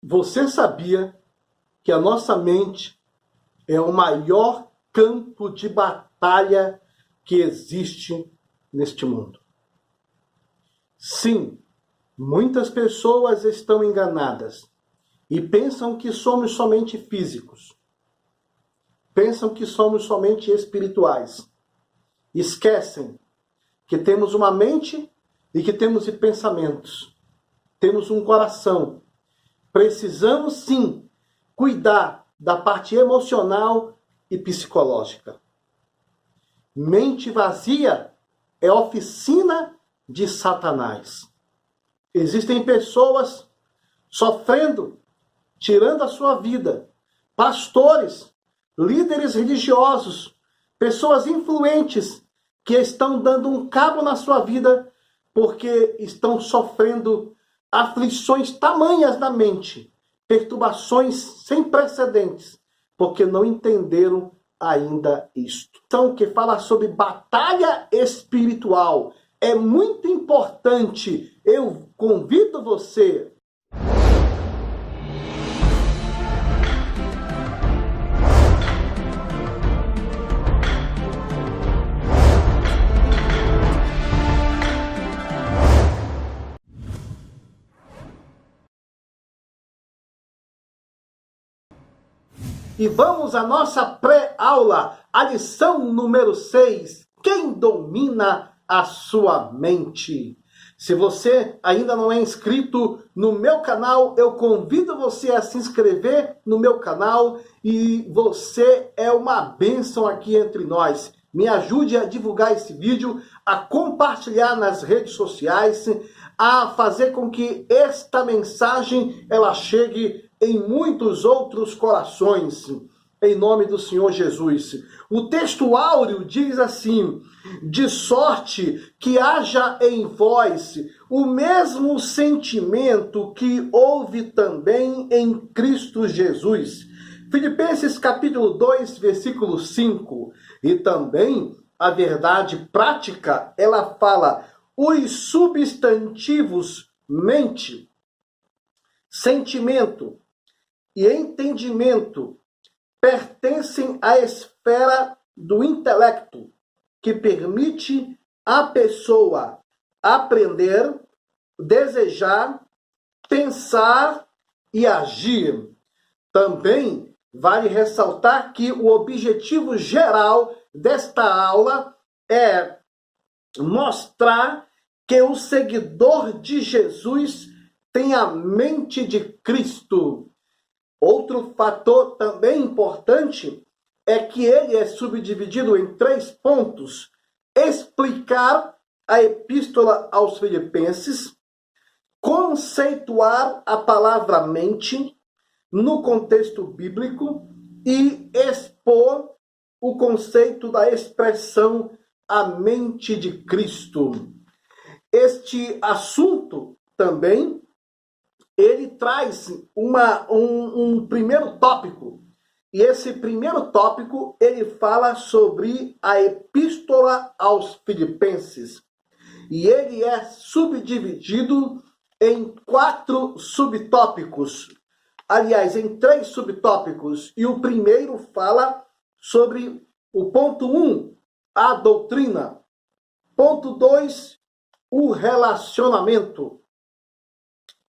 Você sabia que a nossa mente é o maior campo de batalha que existe neste mundo? Sim, muitas pessoas estão enganadas e pensam que somos somente físicos. Pensam que somos somente espirituais. Esquecem que temos uma mente e que temos pensamentos. Temos um coração. Precisamos, sim, cuidar da parte emocional e psicológica. Mente vazia é oficina de Satanás. Existem pessoas sofrendo, tirando a sua vida. Pastores, líderes religiosos, pessoas influentes que estão dando um cabo na sua vida porque estão sofrendo aflições tamanhas da mente, perturbações sem precedentes, porque não entenderam ainda isto. Então, que fala sobre batalha espiritual é muito importante. Eu convido você. E vamos à nossa pré-aula, a lição número 6. Quem domina a sua mente? Se você ainda não é inscrito no meu canal, eu convido você a se inscrever no meu canal e você é uma bênção aqui entre nós. Me ajude a divulgar esse vídeo, a compartilhar nas redes sociais, a fazer com que esta mensagem ela chegue em muitos outros corações, em nome do Senhor Jesus. O texto áureo diz assim: de sorte que haja em vós o mesmo sentimento que houve também em Cristo Jesus. Filipenses capítulo 2, versículo 5. E também a verdade prática, ela fala: os substantivos mente, sentimento e entendimento pertencem à esfera do intelecto, que permite à pessoa aprender, desejar, pensar e agir. Também vale ressaltar que o objetivo geral desta aula é mostrar que o seguidor de Jesus tem a mente de Cristo. Outro fator também importante é que ele é subdividido em 3 pontos: explicar a epístola aos Filipenses, conceituar a palavra mente no contexto bíblico e expor o conceito da expressão a mente de Cristo. Este assunto também ele traz um primeiro tópico. E esse primeiro tópico, ele fala sobre a epístola aos Filipenses. E ele é subdividido em 4 subtópicos. Aliás, em 3 subtópicos. E o primeiro fala sobre o ponto 1, a doutrina. Ponto 2, o relacionamento.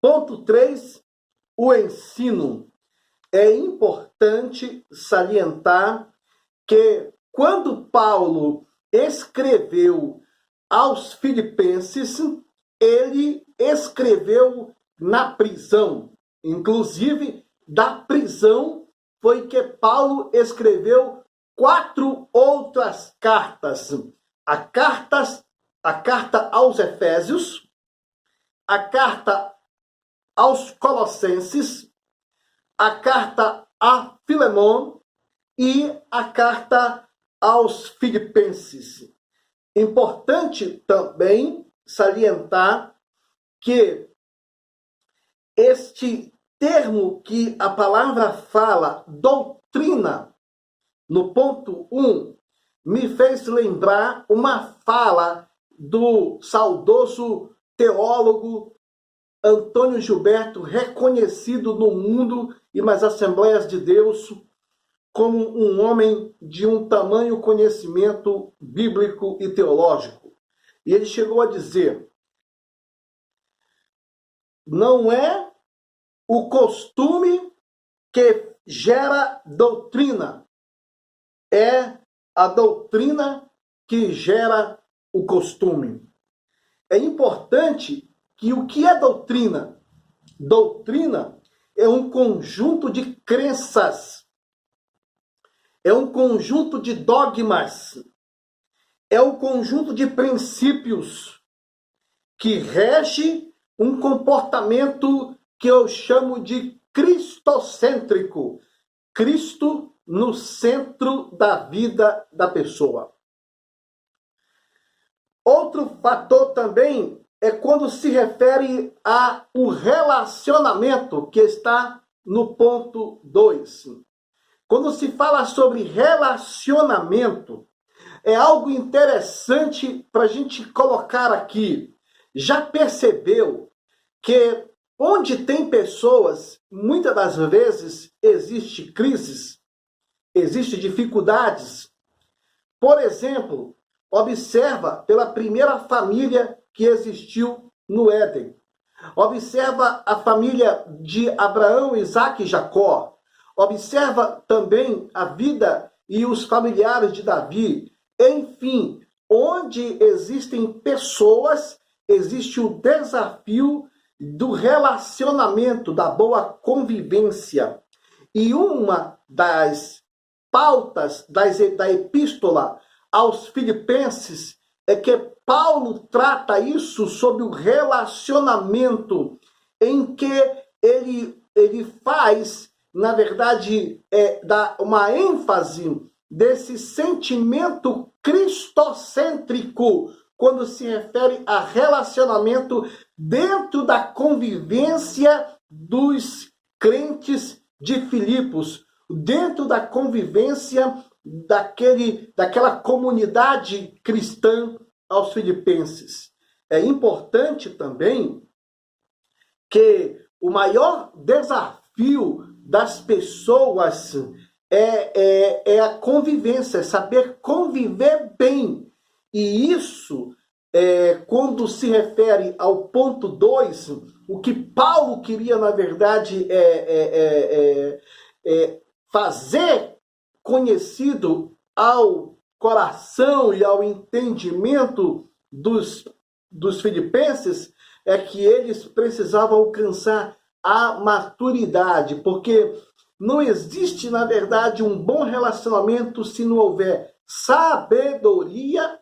Ponto 3, o ensino. É importante salientar que quando Paulo escreveu aos Filipenses, ele escreveu na prisão. Inclusive, da prisão foi que Paulo escreveu 4 outras cartas. A carta aos Efésios, a carta aos Colossenses, a carta a Filemon e a carta aos Filipenses. Importante também salientar que este termo que a palavra fala, doutrina, no ponto 1, me fez lembrar uma fala do saudoso teólogo Antônio Gilberto, reconhecido no mundo e nas Assembleias de Deus como um homem de um tamanho conhecimento bíblico e teológico. E ele chegou a dizer: não é o costume que gera doutrina, é a doutrina que gera o costume. É importante que o que é doutrina? Doutrina é um conjunto de crenças, é um conjunto de dogmas, é um conjunto de princípios que rege um comportamento que eu chamo de cristocêntrico. Cristo no centro da vida da pessoa. Outro fator também é quando se refere ao relacionamento, que está no ponto 2. Quando se fala sobre relacionamento, é algo interessante para a gente colocar aqui. Já percebeu que onde tem pessoas, muitas das vezes existe crises, existe dificuldades. Por exemplo, observa pela primeira família que existiu no Éden. Observa a família de Abraão, Isaque e Jacó. Observa também a vida e os familiares de Davi. Enfim, onde existem pessoas, existe o desafio do relacionamento, da boa convivência. E uma das pautas da epístola aos Filipenses é que Paulo trata isso sobre o relacionamento, em que ele faz, na verdade, dá uma ênfase desse sentimento cristocêntrico, quando se refere a relacionamento dentro da convivência dos crentes de Filipos, dentro da convivência daquela comunidade cristã aos filipenses. É importante também que o maior desafio das pessoas é a convivência, é saber conviver bem. E isso, quando se refere ao ponto 2, o que Paulo queria, na verdade, fazer conhecido ao coração e ao entendimento dos filipenses, é que eles precisavam alcançar a maturidade, porque não existe, na verdade, um bom relacionamento se não houver sabedoria,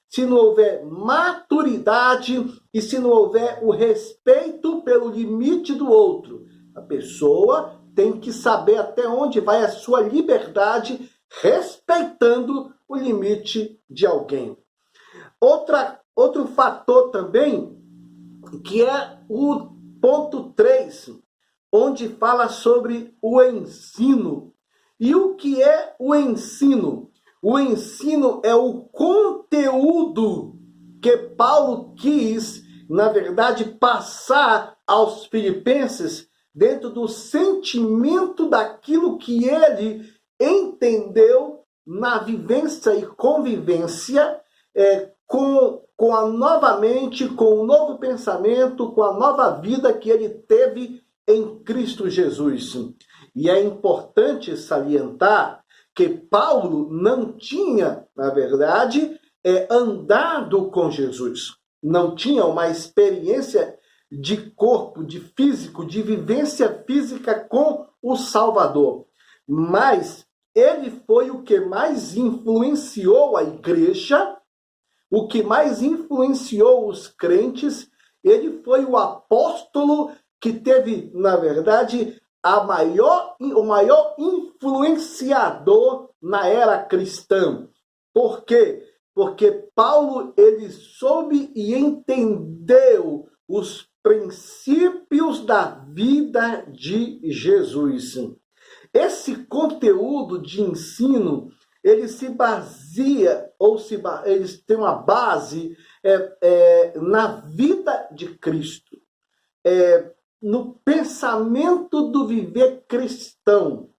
se não houver maturidade e se não houver o respeito pelo limite do outro. A pessoa tem que saber até onde vai a sua liberdade, respeitando o limite de alguém. Outro fator também, que é o ponto 3, onde fala sobre o ensino. E o que é o ensino? O ensino é o conteúdo que Paulo quis, na verdade, passar aos filipenses dentro do sentimento daquilo que ele entendeu na vivência e convivência com a nova mente, com o novo pensamento, com a nova vida que ele teve em Cristo Jesus. E é importante salientar que Paulo não tinha, na verdade, andado com Jesus. Não tinha uma experiência de corpo, de físico, de vivência física com o Salvador. Mas ele foi o que mais influenciou a igreja, o que mais influenciou os crentes. Ele foi o apóstolo que teve, na verdade, o maior influenciador na era cristã. Por quê? Porque Paulo, ele soube e entendeu os princípios da vida de Jesus. Esse conteúdo de ensino, ele se baseia, eles têm uma base na vida de Cristo. no pensamento do viver cristão.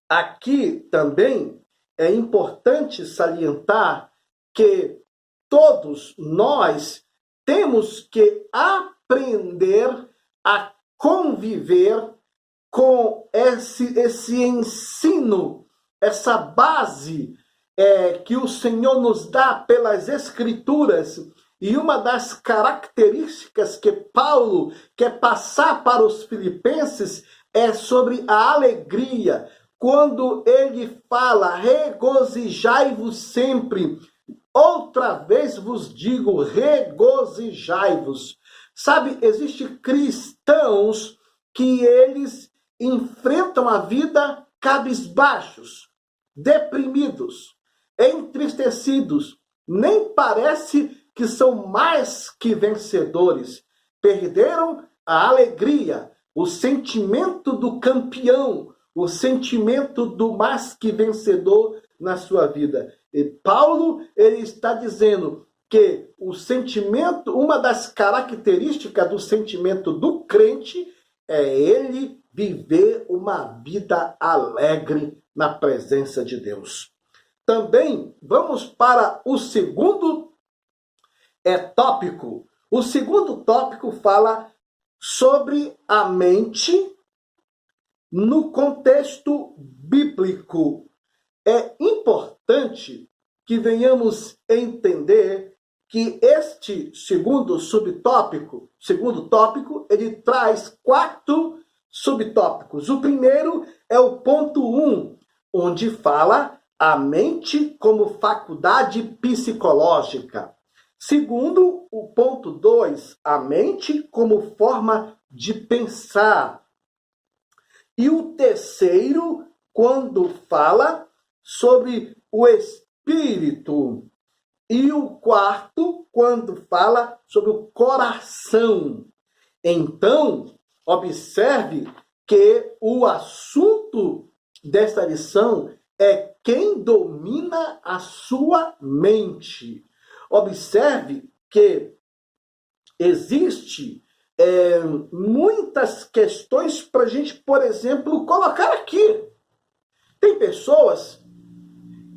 Aqui também é importante salientar que todos nós temos que aprender a conviver com esse ensino, essa base que o Senhor nos dá pelas Escrituras. E uma das características que Paulo quer passar para os filipenses é sobre a alegria. Quando ele fala, regozijai-vos sempre. Outra vez vos digo, regozijai-vos. Sabe, existem cristãos que eles enfrentam a vida cabisbaixos, deprimidos, entristecidos. Nem parece que são mais que vencedores. Perderam a alegria, o sentimento do campeão, o sentimento do mais que vencedor na sua vida. E Paulo, ele está dizendo que o sentimento, uma das características do sentimento do crente é ele viver uma vida alegre na presença de Deus. Também vamos para o segundo tópico. O segundo tópico fala sobre a mente no contexto bíblico. É importante que venhamos entender que este segundo tópico, ele traz 4 subtópicos. O primeiro é o ponto 1, onde fala a mente como faculdade psicológica. Segundo, o ponto 2, a mente como forma de pensar. E o terceiro, quando fala sobre o espírito. E o quarto, quando fala sobre o coração. Então, observe que o assunto desta lição é quem domina a sua mente. Observe que existe muitas questões para a gente, por exemplo, colocar aqui. Tem pessoas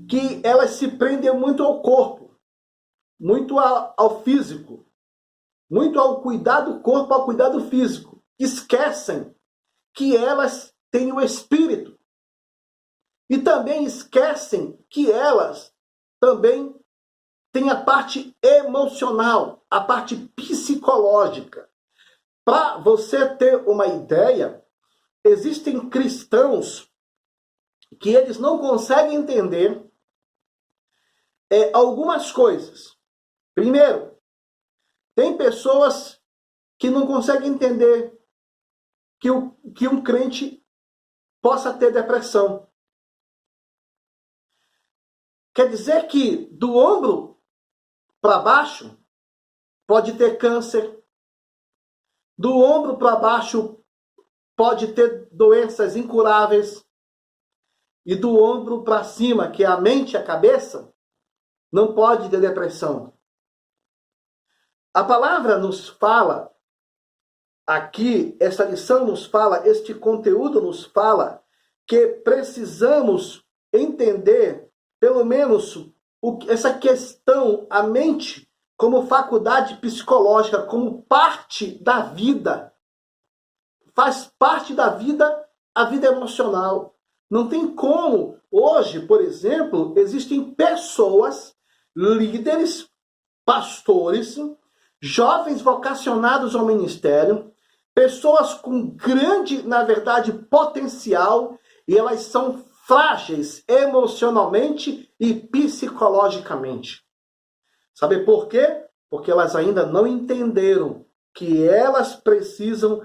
que elas se prendem muito ao corpo, muito ao físico, muito ao cuidar do corpo, ao cuidar do físico. Esquecem que elas têm o espírito. E também esquecem que elas também têm a parte emocional, a parte psicológica. Para você ter uma ideia, existem cristãos que eles não conseguem entender algumas coisas. Primeiro, tem pessoas que não conseguem entender que um crente possa ter depressão. Quer dizer que do ombro para baixo pode ter câncer. Do ombro para baixo pode ter doenças incuráveis. E do ombro para cima, que é a mente e a cabeça, não pode ter depressão. A palavra nos fala, aqui, essa lição nos fala, este conteúdo nos fala, que precisamos entender, pelo menos, essa questão, a mente, como faculdade psicológica, como parte da vida. Faz parte da vida a vida emocional. Não tem como. Hoje, por exemplo, existem pessoas, líderes, pastores, jovens vocacionados ao ministério, pessoas com grande, na verdade, potencial, e elas são frágeis emocionalmente e psicologicamente. Sabe por quê? Porque elas ainda não entenderam que elas precisam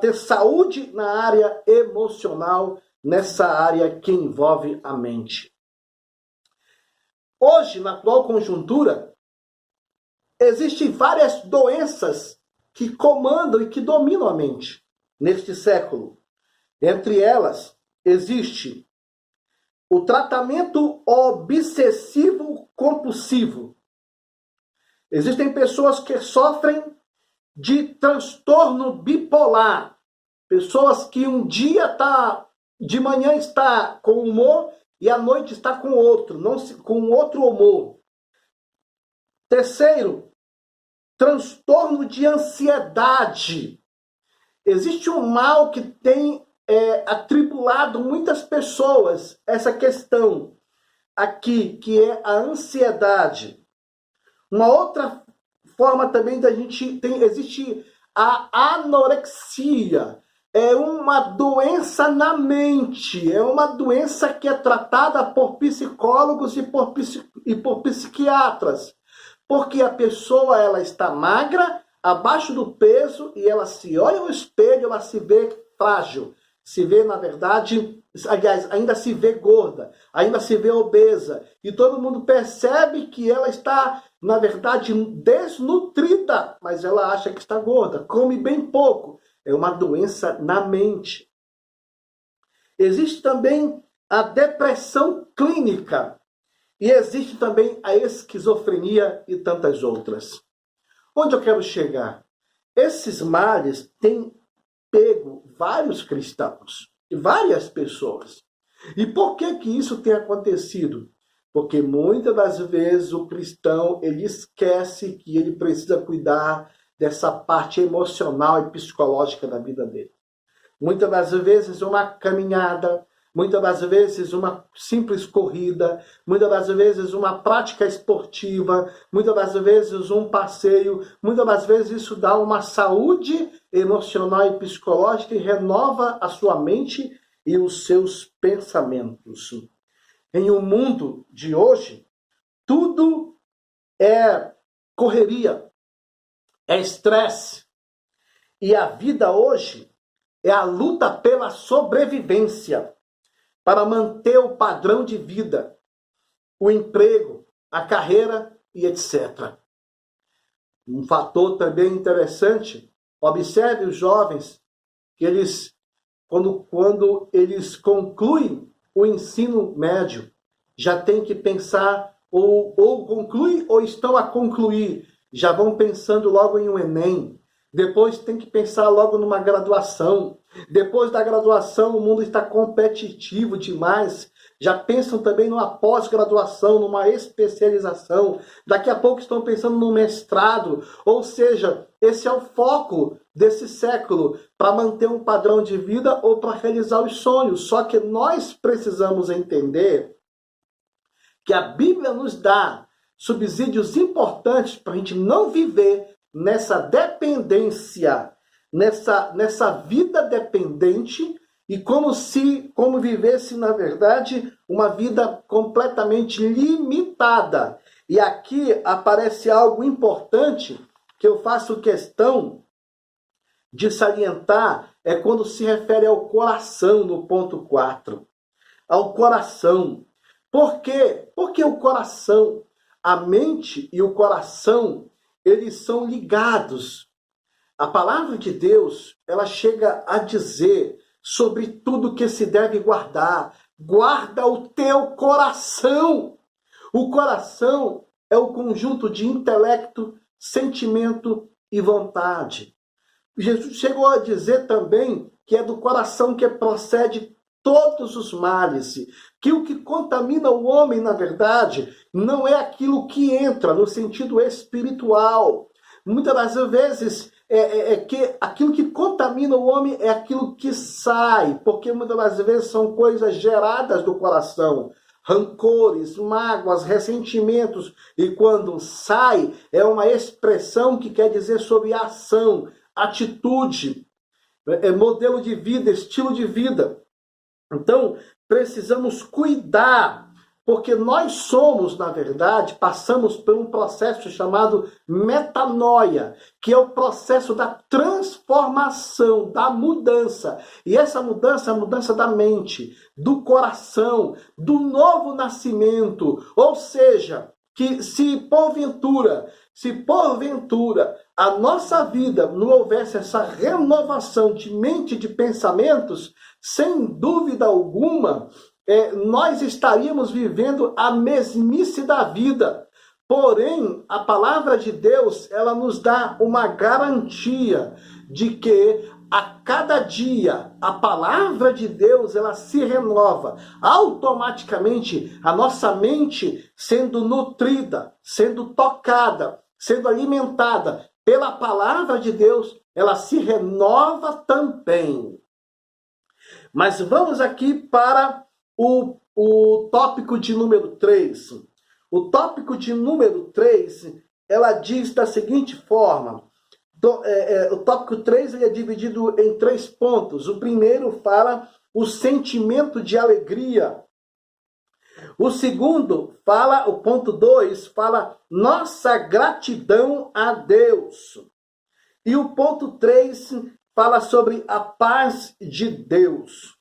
ter saúde na área emocional, nessa área que envolve a mente. Hoje, na atual conjuntura, existem várias doenças que comandam e que dominam a mente neste século. Entre elas, existe o tratamento obsessivo compulsivo. Existem pessoas que sofrem de transtorno bipolar. Pessoas que um dia de manhã está com humor e à noite está com outro, com outro humor. Terceiro, transtorno de ansiedade. Existe um mal que tem atribulado muitas pessoas, essa questão aqui, que é a ansiedade. Uma outra forma também da gente existe a anorexia. É uma doença na mente, é uma doença que é tratada por psicólogos e por psiquiatras. Porque a pessoa ela está magra, abaixo do peso, e ela se olha no espelho, ela se vê frágil. Se vê, na verdade, aliás, ainda se vê gorda, ainda se vê obesa. E todo mundo percebe que ela está, na verdade, desnutrida, mas ela acha que está gorda, come bem pouco. É uma doença na mente. Existe também a depressão clínica. E existe também a esquizofrenia e tantas outras. Onde eu quero chegar? Esses males têm pego vários cristãos e várias pessoas. E por que isso tem acontecido? Porque muitas das vezes o cristão ele esquece que ele precisa cuidar dessa parte emocional e psicológica da vida dele. Muitas das vezes uma caminhada, muitas das vezes uma simples corrida, muitas das vezes uma prática esportiva, muitas das vezes um passeio, muitas das vezes isso dá uma saúde emocional e psicológica e renova a sua mente e os seus pensamentos. Em um mundo de hoje, tudo é correria, é estresse. E a vida hoje é a luta pela sobrevivência, para manter o padrão de vida, o emprego, a carreira e etc. Um fator também interessante, observe os jovens, que eles, quando eles concluem o ensino médio, já tem que pensar, ou concluem ou estão a concluir, já vão pensando logo em um Enem. Depois tem que pensar logo numa graduação. Depois da graduação, o mundo está competitivo demais. Já pensam também numa pós-graduação, numa especialização. Daqui a pouco estão pensando no mestrado. Ou seja, esse é o foco desse século, para manter um padrão de vida ou para realizar os sonhos. Só que nós precisamos entender que a Bíblia nos dá subsídios importantes para a gente não viver nessa dependência, nessa vida dependente, e como vivesse, na verdade, uma vida completamente limitada. E aqui aparece algo importante que eu faço questão de salientar, é quando se refere ao coração, no ponto 4. Ao coração. Por quê? Porque o coração, a mente e o coração, eles são ligados. A palavra de Deus, ela chega a dizer sobre tudo que se deve guardar. Guarda o teu coração. O coração é o conjunto de intelecto, sentimento e vontade. Jesus chegou a dizer também que é do coração que procede todos os males, que o que contamina o homem, na verdade, não é aquilo que entra no sentido espiritual. Muitas das vezes, que aquilo que contamina o homem é aquilo que sai, porque muitas das vezes são coisas geradas do coração, rancores, mágoas, ressentimentos, e quando sai, é uma expressão que quer dizer sobre ação, atitude, modelo de vida, estilo de vida. Então, precisamos cuidar, porque nós somos, na verdade, passamos por um processo chamado metanoia, que é o processo da transformação, da mudança. E essa mudança é a mudança da mente, do coração, do novo nascimento. Ou seja, que se porventura a nossa vida não houvesse essa renovação de mente e de pensamentos, sem dúvida alguma, nós estaríamos vivendo a mesmice da vida. Porém, a palavra de Deus, ela nos dá uma garantia de que a cada dia a palavra de Deus, ela se renova. Automaticamente, a nossa mente sendo nutrida, sendo tocada, sendo alimentada pela palavra de Deus, ela se renova também. Mas vamos aqui para o tópico de número 3. O tópico de número 3, ela diz da seguinte forma. O tópico 3 ele é dividido em 3 pontos. O primeiro fala o sentimento de alegria. O segundo fala, o ponto 2, fala nossa gratidão a Deus. E o ponto 3 fala sobre a paz de Deus.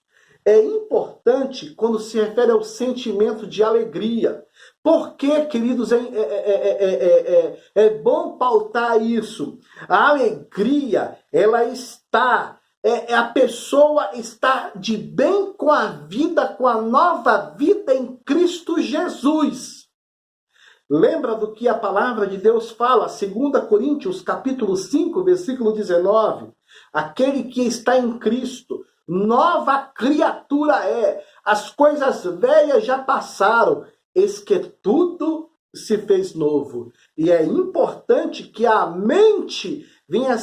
É importante quando se refere ao sentimento de alegria. Por que, queridos, é bom pautar isso? A alegria, ela está, a pessoa está de bem com a vida, com a nova vida em Cristo Jesus. Lembra do que a palavra de Deus fala, 2 Coríntios, capítulo 5, versículo 19? Aquele que está em Cristo, nova criatura é. As coisas velhas já passaram, eis que tudo se fez novo. E é importante que a mente venha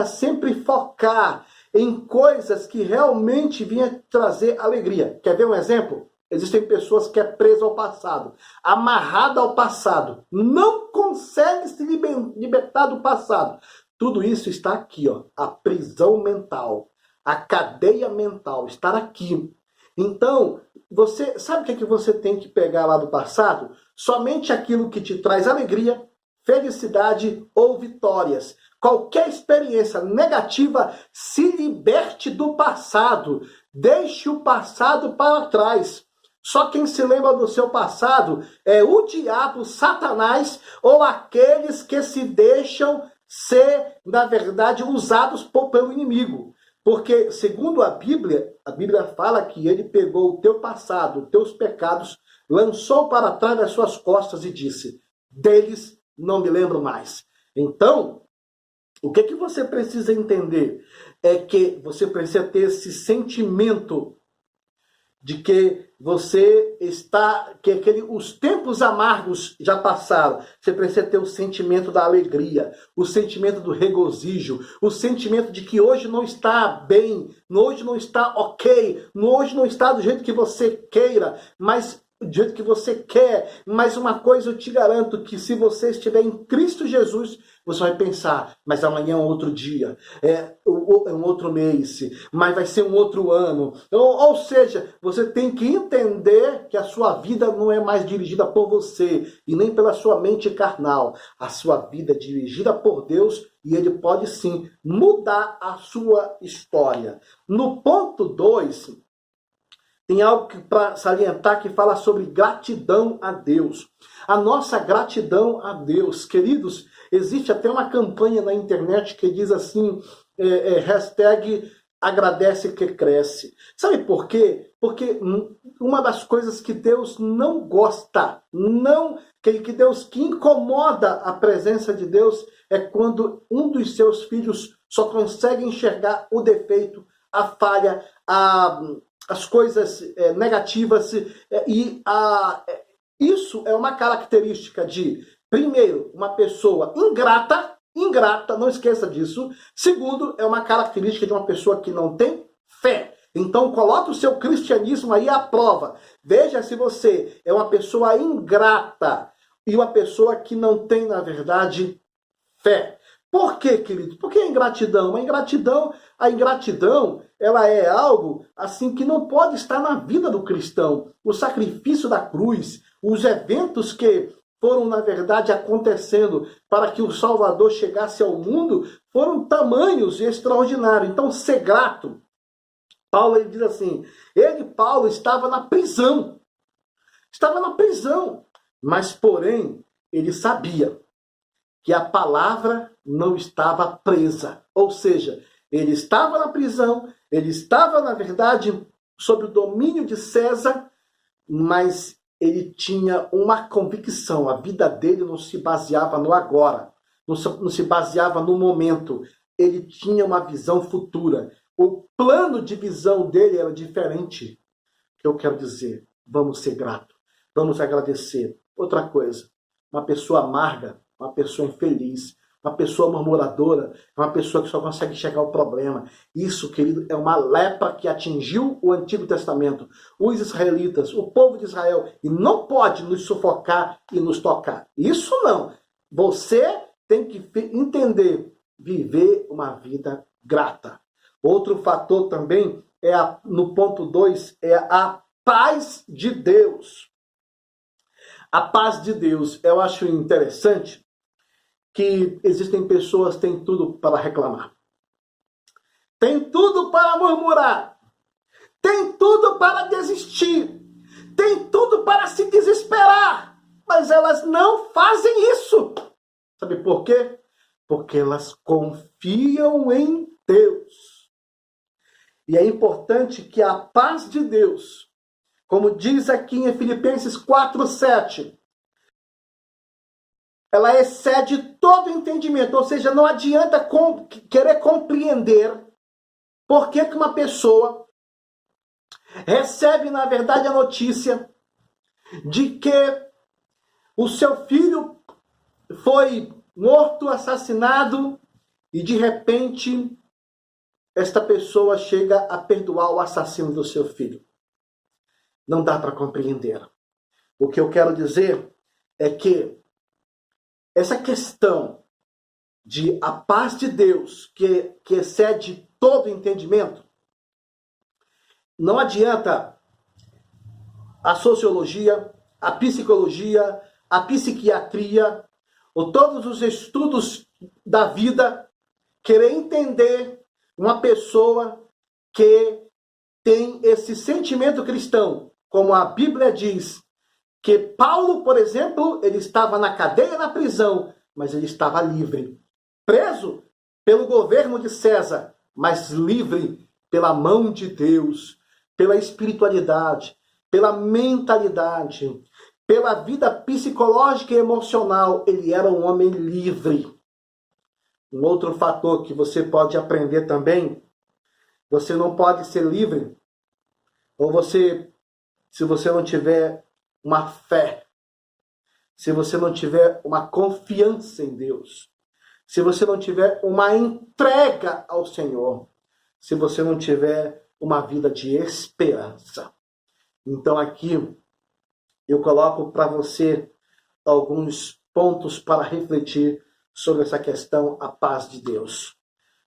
sempre focar em coisas que realmente venham trazer alegria. Quer ver um exemplo? Existem pessoas que é presa ao passado, amarrada ao passado, não consegue se libertar do passado. Tudo isso está aqui, ó, a prisão mental, a cadeia mental, está aqui. Então, você sabe o que você tem que pegar lá do passado? Somente aquilo que te traz alegria, felicidade ou vitórias. Qualquer experiência negativa, se liberte do passado. Deixe o passado para trás. Só quem se lembra do seu passado é o diabo, Satanás, ou aqueles que se deixam ser, na verdade, usados pelo inimigo. Porque, segundo a Bíblia fala que ele pegou o teu passado, os teus pecados, lançou para trás das suas costas e disse, deles não me lembro mais. Então, o que você precisa entender é que você precisa ter esse sentimento de que você está, os tempos amargos já passaram. Você precisa ter o sentimento da alegria, o sentimento do regozijo, o sentimento de que hoje não está bem, hoje não está ok, hoje não está do jeito que você queira, mas do jeito que você quer. Mas uma coisa eu te garanto, que se você estiver em Cristo Jesus, você vai pensar, mas amanhã é um outro dia, é um outro mês, mas vai ser um outro ano. Ou seja, você tem que entender que a sua vida não é mais dirigida por você e nem pela sua mente carnal. A sua vida é dirigida por Deus e Ele pode sim mudar a sua história. No ponto 2, tem algo para salientar que fala sobre gratidão a Deus. A nossa gratidão a Deus. Queridos, existe até uma campanha na internet que diz assim, hashtag agradece que cresce. Sabe por quê? Porque uma das coisas que Deus não gosta, que incomoda a presença de Deus, é quando um dos seus filhos só consegue enxergar o defeito, a falha, as coisas negativas. Isso é uma característica de, primeiro, uma pessoa ingrata, não esqueça disso. Segundo, é uma característica de uma pessoa que não tem fé. Então, coloque o seu cristianismo aí à prova. Veja se você é uma pessoa ingrata e uma pessoa que não tem, na verdade, fé. Por quê, querido? Por que a ingratidão? A ingratidão, ela é algo assim que não pode estar na vida do cristão. O sacrifício da cruz, os eventos que foram, na verdade, acontecendo para que o Salvador chegasse ao mundo, foram tamanhos e extraordinários. Então, ser grato. Paulo, ele diz assim, Paulo, estava na prisão. Mas, porém, ele sabia que a palavra não estava presa. Ou seja, ele estava na prisão, ele estava, na verdade, sob o domínio de César, mas ele tinha uma convicção, a vida dele não se baseava no agora, não se baseava no momento, ele tinha uma visão futura. O plano de visão dele era diferente. O que eu quero dizer? Vamos ser gratos, vamos agradecer. Outra coisa, uma pessoa amarga, uma pessoa infeliz, uma pessoa murmuradora, uma pessoa que só consegue enxergar o problema. Isso, querido, é uma lepra que atingiu o Antigo Testamento, os israelitas, o povo de Israel, e não pode nos sufocar e nos tocar. Isso não. Você tem que entender, viver uma vida grata. Outro fator também, no ponto 2, é a paz de Deus. A paz de Deus, eu acho interessante que existem pessoas que têm tudo para reclamar. Tem tudo para murmurar. Tem tudo para desistir. Tem tudo para se desesperar. Mas elas não fazem isso. Sabe por quê? Porque elas confiam em Deus. E é importante que a paz de Deus, como diz aqui em Filipenses 4:7, ela excede todo entendimento. Ou seja, não adianta querer compreender por que uma pessoa recebe, na verdade, a notícia de que o seu filho foi morto, assassinado, e de repente esta pessoa chega a perdoar o assassino do seu filho. Não dá para compreender. O que eu quero dizer é que essa questão de a paz de Deus, que excede todo entendimento, não adianta a sociologia, a psicologia, a psiquiatria, ou todos os estudos da vida querer entender uma pessoa que tem esse sentimento cristão, como a Bíblia diz, que Paulo, por exemplo, ele estava na cadeia, na prisão, mas ele estava livre. Preso pelo governo de César, mas livre pela mão de Deus, pela espiritualidade, pela mentalidade, pela vida psicológica e emocional. Ele era um homem livre. Um outro fator que você pode aprender também, você não pode ser livre, ou se você não tiver uma fé, se você não tiver uma confiança em Deus, se você não tiver uma entrega ao Senhor, se você não tiver uma vida de esperança. Então aqui eu coloco para você alguns pontos para refletir sobre essa questão, a paz de Deus.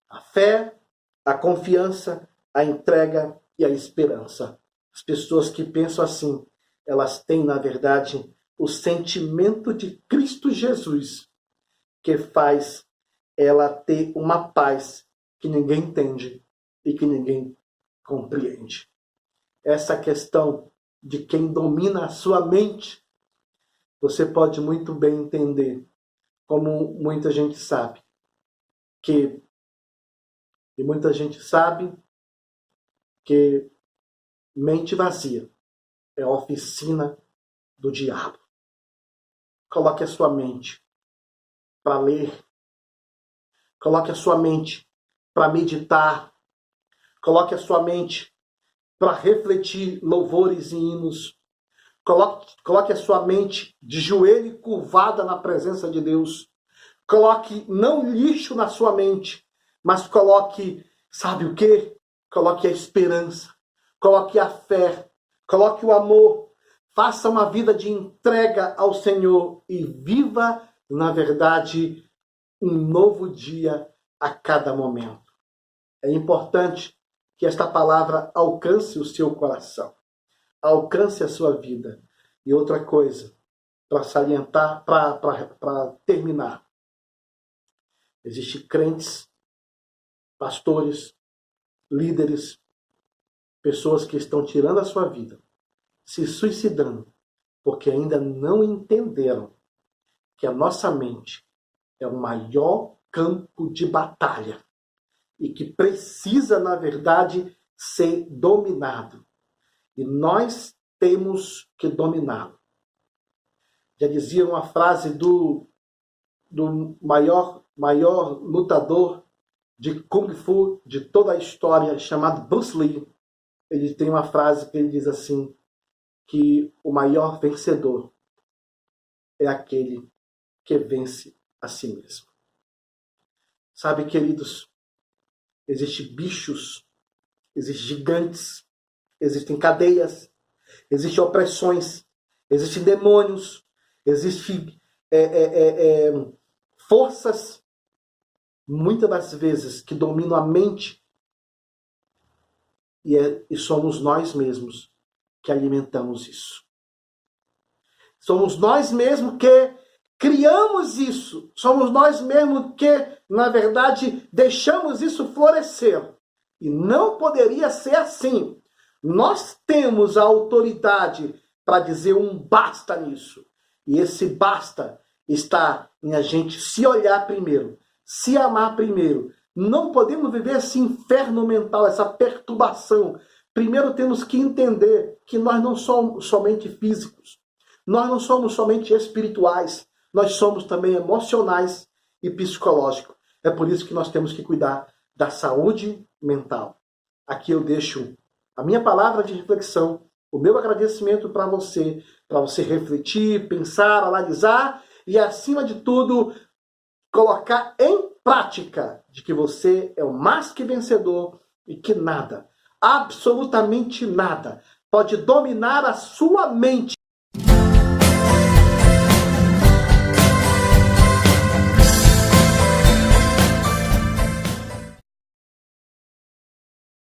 A fé, a confiança, a entrega e a esperança. As pessoas que pensam assim, elas têm, na verdade, o sentimento de Cristo Jesus, que faz ela ter uma paz que ninguém entende e que ninguém compreende. Essa questão de quem domina a sua mente, você pode muito bem entender, como muita gente sabe, que mente vazia é a oficina do diabo. Coloque a sua mente para ler. Coloque a sua mente para meditar. Coloque a sua mente para refletir louvores e hinos. Coloque a sua mente de joelho e curvada na presença de Deus. Coloque não lixo na sua mente, mas coloque, sabe o quê? Coloque a esperança. Coloque a fé. Coloque o amor. Faça uma vida de entrega ao Senhor e viva, na verdade, um novo dia a cada momento. É importante que esta palavra alcance o seu coração, alcance a sua vida. E outra coisa, para salientar, para terminar. Existem crentes, pastores, líderes, pessoas que estão tirando a sua vida, se suicidando, porque ainda não entenderam que a nossa mente é o maior campo de batalha e que precisa, na verdade, ser dominado. E nós temos que dominá-lo. Já dizia uma frase do maior lutador de Kung Fu de toda a história, chamado Bruce Lee. Ele tem uma frase que ele diz assim, que o maior vencedor é aquele que vence a si mesmo. Sabe, queridos, existem bichos, existem gigantes, existem cadeias, existem opressões, existem demônios, existem forças, muitas das vezes, que dominam a mente, e somos nós mesmos que alimentamos isso. Somos nós mesmos que criamos isso. Somos nós mesmos que, na verdade, deixamos isso florescer. E não poderia ser assim. Nós temos a autoridade para dizer um basta nisso. E esse basta está em a gente se olhar primeiro, se amar primeiro. Não podemos viver esse inferno mental, essa perturbação. Primeiro temos que entender que nós não somos somente físicos. Nós não somos somente espirituais. Nós somos também emocionais e psicológicos. É por isso que nós temos que cuidar da saúde mental. Aqui eu deixo a minha palavra de reflexão, o meu agradecimento para você refletir, pensar, analisar e, acima de tudo, colocar em prática de que você é o mais que vencedor e que nada, absolutamente nada, pode dominar a sua mente